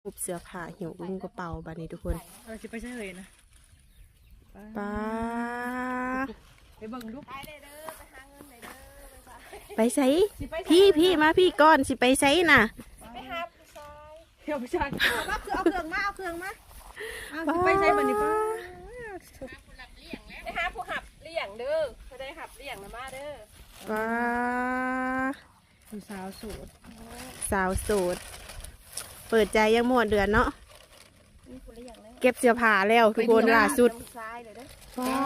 หุบเสื้อผ้าหิวลุงกระเป๋าบัดนี้ทุกคนเราจะไปใช่เลยนะป้าไปเบิ่งดูไปใส่พี่มาพี่ก่อนสิไปใส่น่ะไปหาผู้ชายเดี๋ยวผู้ชายเอาเครื่องมาไปใช้บันนี้ป้าไปหาผู้หับเลี้ยงเด้อเขาได้หับเลี้ยงนะมาเด้อป้าผู้สาวโสดเปิดใจยังหมดเดือนเนาะเก็บเสื้อผ้าแล้วทุกคนล่าสุดป้า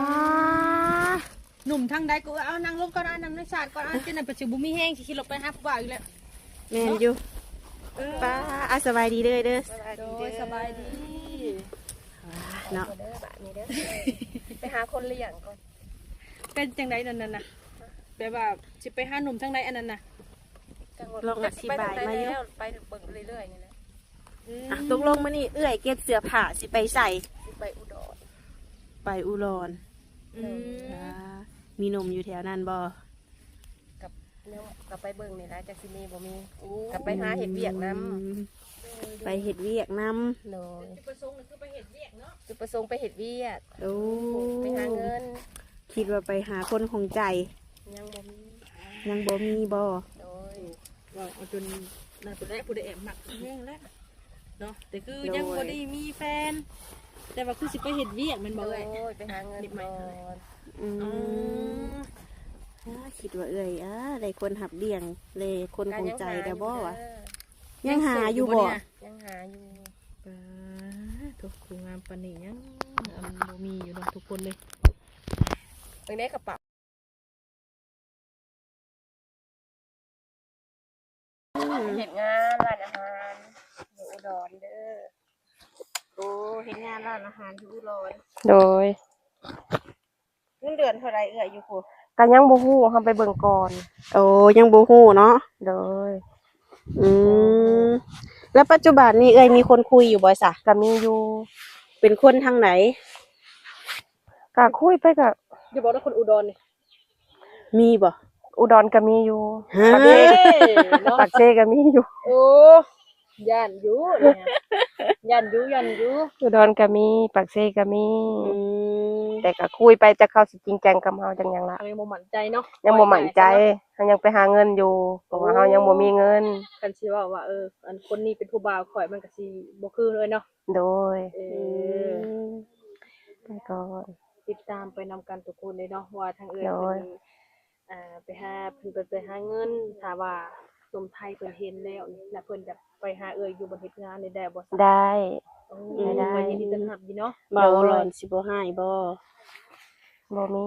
หนุ่มทางใดกูเอานั่งลงก่อนนั่งในศาสตร์ก่อนจะนั่งประชุมบุมีแห้งขี่รถไปหาผู้บ่าวอีกแล้วแม่นอยู่ป้าสบายดีเด้อสบายดีเนาะไปหาคนเลี้ยงก่อนเป็นจังไดนั่นน่ะแบบว่าสิไปหาหนุ่มทางใดอันนั้นน่ะลองอธิบายมาอยู่ไปเบิ่งเรื่อยๆนี่แหละตกลงมานี่เอื้อยเก็บเสื้อผ้าสิไปใส่ไปอุดรมีนมอยู่แถวนั้นบ่กับไปเบิ่งนี่แหละจากซิมีบ่มีกับไปหาเห็ดเวียกน้ำไปเห็ดเวียกน้ำเลยจุดประสงค์คือไปเห็ดเวียกเนาะจุดประสงค์ไปเห็ดเวียกไปหาเงินคิดว่าไปหาคนของใจยังบ่มีบ่โดยว่าเอาจนน่าจะได้ผู้ใดแอบหมักแห้งแล้วเนาะแต่คือยังบ่ได้มีแฟนแต่ว่าคือสิไปเห็ดเวียกมันบ่เอ้ยไปหาเงินก่อนคิดว่าได้คนหับเลี้ยงเลยคนของใจแต่บ่วะยังหาอยู่บ่ยังหาอยู่ทุกครูงามปานนี้ยังบ่มีอยู่เนาะทุกคนเลยตรงนี้กระเป๋าเห็นงานร้านอาหารอยู่อุดรเด้อเห็นงานร้านอาหารอยู่อุดรโดยเงินเดือนเท่าไรอยู่ครูกันยังบ่ฮู้เฮาไปเบิ่งก่อนยังบ่ฮู้เนาะโดยแล้วปัจจุบันนี้มีคนคุยอยู่บ่ซะก็มีอยู่เป็นคนทางไหนก็คุยไปก็อย่าบอกว่าคนอุดรนี่มีบ่อุดรก็มีอยู่ปักเซก็มีอยู่โอ้ย่านอยู่เนี่ยย่านอยู่อุดรก็มีปักเซก็มีแต่ก็คุยไปจะเข้าสิจริงจังกับเฮาจังหยังล่ะยังบ่มั่นใจเนาะยังบ่มั่นใจเฮายังไปหาเงินอยู่เพราะว่าเฮายังบ่มีเงินคันสิว่าอันคนนี้เป็นผู้บ่าวข่อยมันก็สิบ่คือเลยเนาะโดยไปก่อนติดตามไปนำกันทุกคนเลยเนาะว่าทางเพิ่นไปหาเงินถ้าว่าสมไทยเพิ่นเห็นแล้วนี่แล้วเพิ่นจะไปหาอยู่บ่เฮ็ดงานได้บ่ได้ยินดีต้อนรับอยู่เนาะบ่ร้อนสิบ่ให้บ่มี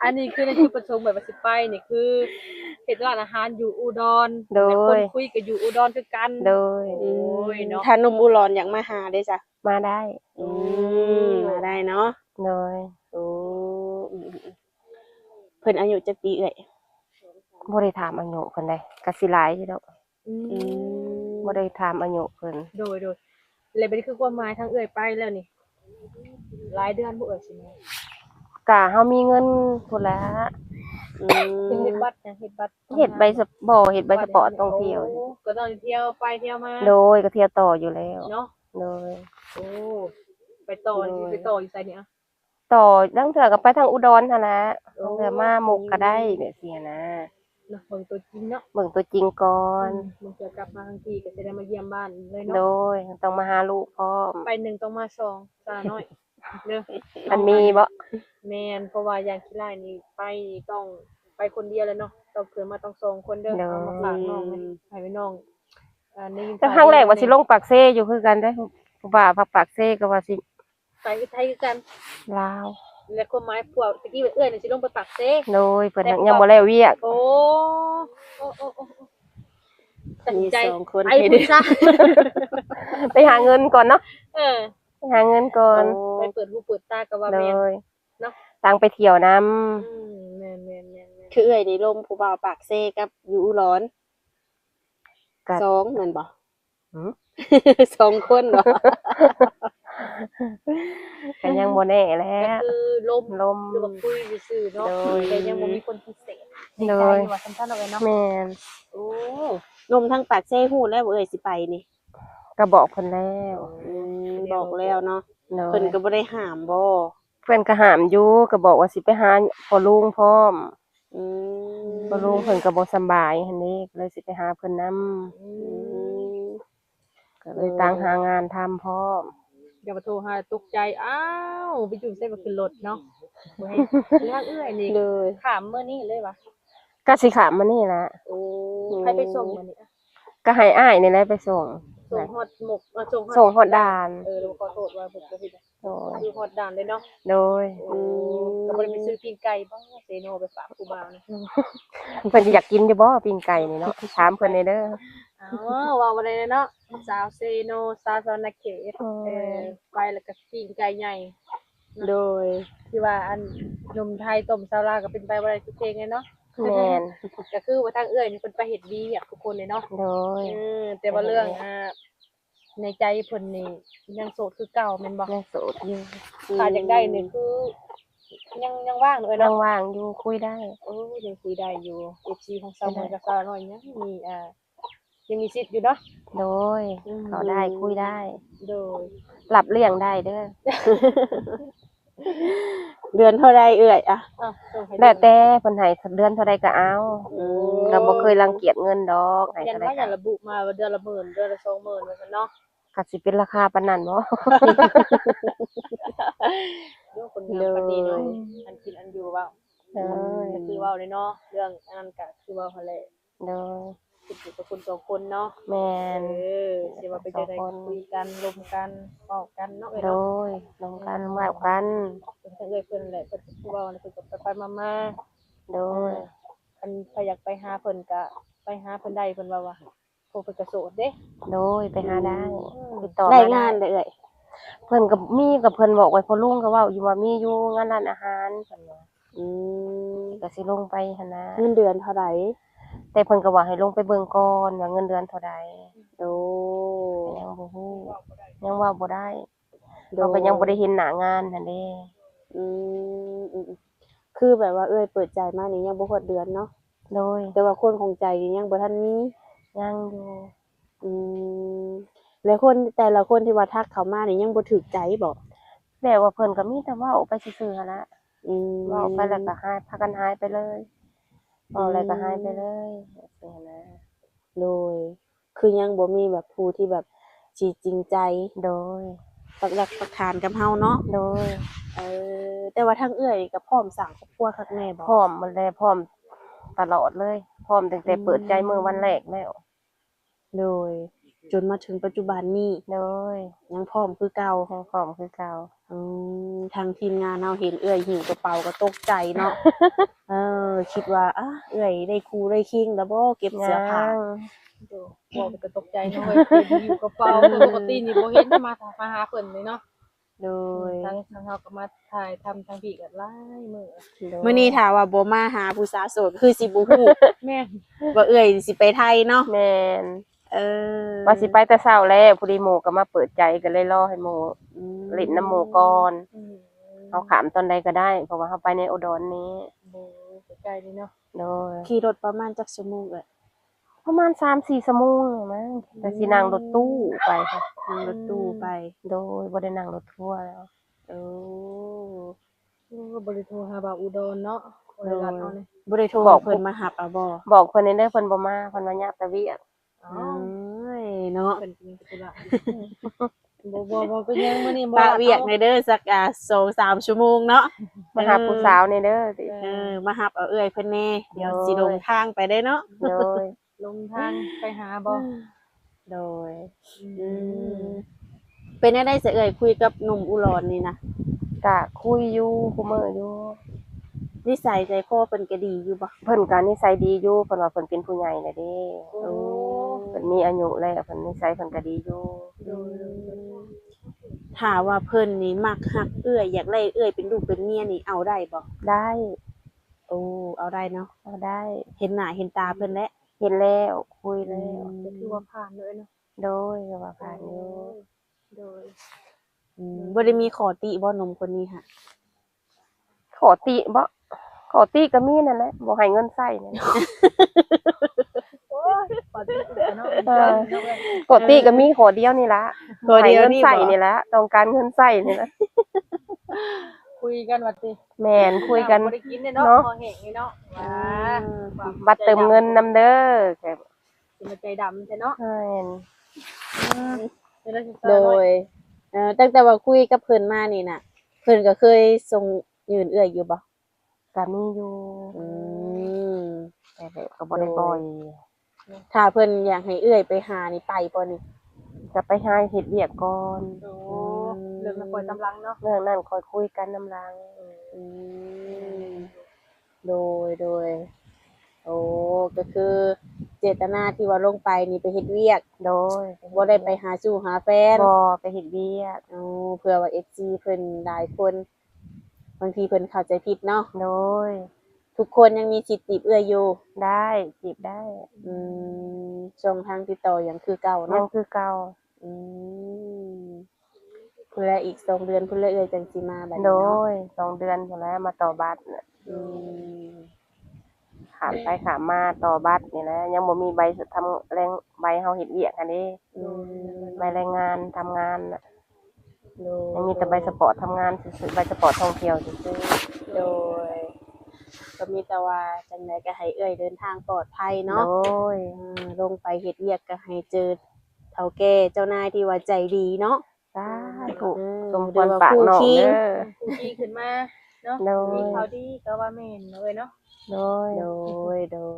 อันนี้คือในจุดประสงค์แบบว่าสิไปนี่คือเฮ็ดร้านอาหารอยู่อุดรแต่คนคุยก็อยู่อุดรคือกันโดยเนาะถ้าหนุ่มอุดรอยากมาหาได้จ้ะมาได้มาได้เนาะโดยเพิ่นอายุจักปีบ่ได้ถามอายุเพิ่นได้ก็สิหลายอยู่ดอกบ่ได้ถามอายุเพิ่นโดยเลยเป็นคือความหมายทางไปแล้วนี่หลายเดือนบ่สิแม่ก็เฮามีเงินพุ่นละเฮ็ดบัตรเฮ็ดใบสปอร์ตเฮ็ดใบสปอร์ตท่องเที่ยวก็ต้องเที่ยวไปเที่ยวมาโดยก็เที่ยวต่ออยู่แล้วเนาะโดยไปต่ออยู่ไสเนี่ยต่อดังเถื่อก็ไปทางอุดรหั่นนะดังเถื่อมามุกก็ได้แบบเสียนะเบิ่งตัวจริงเนาะเบิ่งตัวจริงก่อนมันจะกลับมาทางที่ก็จะได้มาเยี่ยมบ้านเลยเนาะโดยต้องมาหาลูกพร้อมไป1ต้องมา2ซาน้อยเด้อมันมีบ่แม่นเพราะว่าอย่างขี้ร้ายนี่ไปต้องไปคนเดียวเลยเนาะต้องเกิดมาต้อง2คนเด้อเอามาฝากน้องให้น้องนี่แต่ครั้งแรกว่าสิลงปากเซอยู่คือกันเด้ผู้บ่าวปากเซก็ว่าสิไปไทยคือกันลาวแล้วความหมายพวกตะกี้นี่สิลงไปปากเซโดยเพิ่นยังบ่แล้วเวียกโอ้ตัดใจ2คนไปพุ่นซะไปหาเงินก่อนเนาะไปหาเงินก่อนไปเปิดหูเปิดตาก็ว่าแม่นเนาะตังไปเที่ยวนำแม่นคือได้ลมผู้บ่าวปากเซกับอยู่อุดร2นั่นบ่2คนบ่ก็ยังบ่แน่แหละก็คือลมหรือว่าคุยซื่อเนาะแต่ยังบ่มีคนพิเศษในใจว่าซั่นๆเอาไว้เนาะแม่น นมทั้งปากเซ่ฮู้แล้วว่าเอ้ยสิไปนี่ ก็บอกเพิ่นแล้ว บอกแล้วเนาะ โดย เพิ่นก็บ่ได้ห้ามบ่ เพิ่นก็ห้ามอยู่ก็บอกว่าสิไปหาพ่อลุงพร้อม อืม พ่อลุงเพิ่นก็บ่สำบายหั่นนี่เลยสิไปหาเพิ่นนํ อืม ก็เลยต่างหางานทำพร้อม อย่ามาโทรหาตกใจอ้าวไปจุ่มใส่มาขึ้นรถเนาะบ่ให้ทางเอื้อยนี่ เลย ถามมื้อนี้เลยวะ ก็สิขามมานี่ล่ะ โอ้ใครไปส่งมื้อนี้อะ ก็ให้อ้ายนี่แหละไปส่ง ส่งฮอดหมกส่ง ส่งฮอดด่าน เราขอโทษว่าผมก็ผิด โดย คือฮอดด่านเลยเนาะ โดย โอ้ก็บ่ได้ไปซื้อปิ้งไก่บ่เซโนไปฝากครูบาวนะ เพิ่นสิอยากกินอยู่บ่ปิ้งไก่นี่เนาะถามเพิ่นเด้อ อ๋อว่าบ่ได้เนาะสาวเซโนสาวซอนนาเขต อ๋อ ไปแล้วก็ปิ้งไก่ใหญ่ โดย ที่ว่าอันนมไทยต้มซาวลาวก็เป็นไปบ่ได้ทุกเพลงเลยเนาะ แม่น ก็คือว่าทางเอื้อยนี่เพิ่นไปเฮ็ดดีอยากทุกคนเลยเนาะ โดย แต่ว่าเรื่องในใจเพิ่นนี่ยังโสดคือเก่าแม่นบ่ ยังโสดอยู่ ถ้าอยากได้นี่คือยังว่างเลย ยั เนาะ งว่างอยู่คุยได้ ยังคุยได้อยู่ FC ของสาวเหมือนกับสาวน้อยยังมียังมีสิทธิ์อยู่เนาะ โดยเขาได้คุยได้ โดย หลับเลี้ยงได้เด้อ เดือนเท่าใดเอ้ยอะ ส่งให้ แล้วแต่เพิ่นให้เดือนเท่าใดก็เอา อืม ก็บ่เคยรังเกียจเงินดอกให้ ยัน เท่าใด ว่าอย่า ก็ ระบุมาว่าเดือนละหมื่นเดือนละ20,000ว่าซั่นเนาะ ก็สิเป็นราคาปานนั้นบ่ เรื่องคนงานปานนี้เนาะอันกินอันอยู่ว่า เออ ก็คือเว้าเลยเนาะเรื่องอันนั้นก็คือเว้าหั่นแหละ โดย คิดอยู่กับคนสองคนเนาะ แม่น สิว่าไปจะได้คุยกันลมกันเว้ากันเนาะ โด เนาะ ยลงกันว่ากัน เพิ่นก็เอ้ยเพิ่นแหละเพิ่นคือเว้าเพิ่นก็ไปๆมา โดย ๆอันใครอยากไปหาเพิ่นก็ไปหาเพิ่นได้เพิ่นว่าโอ้เพิ่นก็โสดเด้ โดยไปหาได้ติดต่อ ได้ ม งานเลยเอ้ย เพิ่นก็มีกับเพิ่นบอกไว้พอลุงก็เว้าอยู่ว่ามีอยู่งานร้านอาหารเพิ่นว่า อืม ก็สิลงไปหั่นนะ เงินเดือนเท่าใด แต่เพิ่นก็ว่าให้ลงไปเบิ่งก่อนว่าเงินเดือนเท่าใด โด ก็ยังบ่ฮู้ยังเว่าบ่ได้ โด เราก็ยังบ่ได้เห็นหน้างานนั่นเด้ อืมอืมคือแบบว่าเอ้ยเปิดใจมานี่ยังบ่ฮอดเดือนเนาะ โดย แต่ว่าคนของใจนี่ยังบ่ทันมี ยังอยู่ อืมแล้วคนแต่ละคนที่ว่าทักเขามานี่ยังบ่ถูกใจบ่ แบบว่าเพิ่นก็มีแต่เว้าไปซื่อๆหั่นล่ะ อืม เว้าไปแล้วก็หายพากันหายไปเลยเว้าอะไรก็หายไปเลยจังซี่นะ โดย คือยังบ่มีแบบผู้ที่แบบสิจริงใจ โดย ปักหลักปักฐานกับเฮาเนาะ โดย แต่ว่าทางเอื้อยก็พร้อมสร้างครอบครัวคักแน่บ่ พร้อมหมดแล้วพร้อมตลอดเลย พร้อมตั้งแต่เปิดใจมื้อวันแรกแล้ว โดย จนมาถึงปัจจุบันนี้ โดย ยังพร้อมคือเก่า ยังพร้อมคือเก่า ทางทีมงานเราเห็นเอื้อยหิวกระเป๋าก็ตกใจเนาะ คิดว่าเอื้อยได้ครูได้คิงแล้วบ่เก็บเสื้อผ้า โดบอกก็ตกใจเนาะเว้ยเพิ่นอยู่กระเป๋าปกตินี่บ่เห็นมาหาเพิ่นเลยเนาะ โดย ทางเฮาก็มาถ่ายทำทางพี่ก็หลายมื้อ มื้อนี้ถ้าว่าบ่มาหาผู้สาวโสดคือสิบ่ฮู้ แม่น ว่าเอื้อยสิไปไทยเนาะ แม่น ว่า ว่าสิไปแต่เช้าแล้วพอดีหมู่ก็มาเปิดใจก็เลยรอให้หมู่เล่นน้ำหมู่ก่อนเฮาขามตอนใดก็ได้ เพราะว่าเฮาไปในอุดรนี้ บ่ใกล้ๆนี่เนาะ โดย ขี่รถประมาณจักชั่วโมงเอ้ย ประมาณ 3-4 ชั่วโมงนี่มั้งแต่สินั่งรถตู้ไปค่ะ นั่งรถตู้ไป โดยบ่ได้นั่งรถทัวร์แล้ว โอ้ บ่ได้โทรหาบ่าวอุดรเนาะบ่ได้รัดเอาเลย บ่ได้โทรให้เพิ่นมารับเอาบ่ บอกเพิ่นเด้อเพิ่นบ่มาเพิ่นว่ายามตะเวียก อ๋อ เอ้ยเนาะ เพิ่นเป็นธุระบ่เป็นยังมื้อนี้บ่ ปะเวียกในเด้อสัก2-3 ชั่วโมงเนาะ มาหาผู้สาวนี่เด้อติ มารับเอาเอื้อยเพิ่นแน่เดี๋ยวสิ โดย ลงทางไปได้เนาะ โดย ลงทางไปหาบ่ โดยเป็นได้เสยเอ่ยคุยกับหนุ่มอุรอนนี่นะ ก็คุยอยู่คุมื้ออยู่ นิสัยใจคอเพิ่นก็ดีอยู่บ่ เพิ่นก็นิสัยดีอยู่เพิ่นว่าเพิ่นเป็นผู้ใหญ่แล้วเด้ โอ้ เพิ่นมีอายุแล้วเพิ่นนิสัยเพิ่นก็ดีอยู่ ถ้าว่าเพิ่นนี่มักฮักเอื้อยอยากได้เอื้อยเป็นลูกเป็นเมียนี่เอาได้บ่ ได้ โอ้เอาได้เนาะ เอาได้ เห็นหน้าเห็นตาเพิ่นแล้ว เห็นแล้วคุยแล้ว ก็คือว่าผ่านเลยเนาะ โดยก็ว่าผ่านอยู่ โดย บ่ได้มีขอติบ่หนุ่มคนนี้ค่ะ ขอติบ่ขอติก็มีนั่นแหละบ่ให้เงินใช้นั่นแหละ โอ้ย ปฏิบัติเนาะ ปกติก็มีขอเดียวนี่ละ ขอเดียว ให้เงิน นี่ ใส่ บ่ นี่ละต้องการเงินใส่นี่ละ คุยกันว่าติ แม่นคุยกัน บ่ได้กินเนาะ เนาะ พอแห้งนี่เนาะว้า บัตรเติมเงินนำเด้อแก เป็นใจดำใช่เนาะ แม่น โดยตั้งแต่ว่าคุยกับเพิ่นมานี่น่ะ เพิ่นก็เคยส่งยืนเอื้อยอยู่บ่ ก็มีอยู่ อืม แต่ก็บ่ได้บ่อย ถ้าเพิ่นอยากให้เอื้อยไปหานี่ไปบ่นี่ จะไปหาเฮ็ดเวียกก่อน โอ้เรื่องมันปล่อยกำลังเนาะ เรื่องนั้นค่อยคุยกันนำหลัง อืมโดยโอ้ก็คือเจตนาที่ว่าลงไปนี่ไปเฮ็ดเวียก โดย บ่ได้ไปหาสู่หาแฟน บ่ไปเฮ็ดเวียก เอาเผื่อว่า FC เพิ่นหลายคนบางทีเพิ่นเข้าใจผิดเนาะ โดย ทุกคนยังมีสิทธิ์จีบเอื้อยอยู่ ได้จีบได้ อืช่องทางติดต่อยังคือเก่า ยัง เนาะ คือเก่า อืมเพื่ออีก2 เดือนเพิ่นเลยเอื้อยจังสิมาบัด โด นี้เนาะ ย2 เดือนพุ่นแล้วมาต่อบัตรน่ะ อืม ขามไปขามมาต่อบัตรนี่แหละยังบ่มีใบทำแรงใบเฮาเฮ็ดเวียกอันนี้ อืม ใบแรงงานทำงานน่ะ โด ยังมีแต่ใบสปอร์ตทำงานซื่อๆใบสปอร์ตท่องเที่ยวซื่อ โดยก็มีแต่ว่าจังไดก็ให้เอื้อยเดินทางปลอดภัย ๆ เนาะ โดย ลงไปเฮ็ดเวียกก็ให้เจอเฒ่าแก่เจ้านายที่ว่าใจดีเนาะ สาธุ อืม สมควรปากน้อง เดี๋ยวว่าคู่คิง เด้อ ผู้ที่ขึ้นมาเนาะ โดย มีเขาดีก็ว่าแม่นเลยเนาะ โดย โดย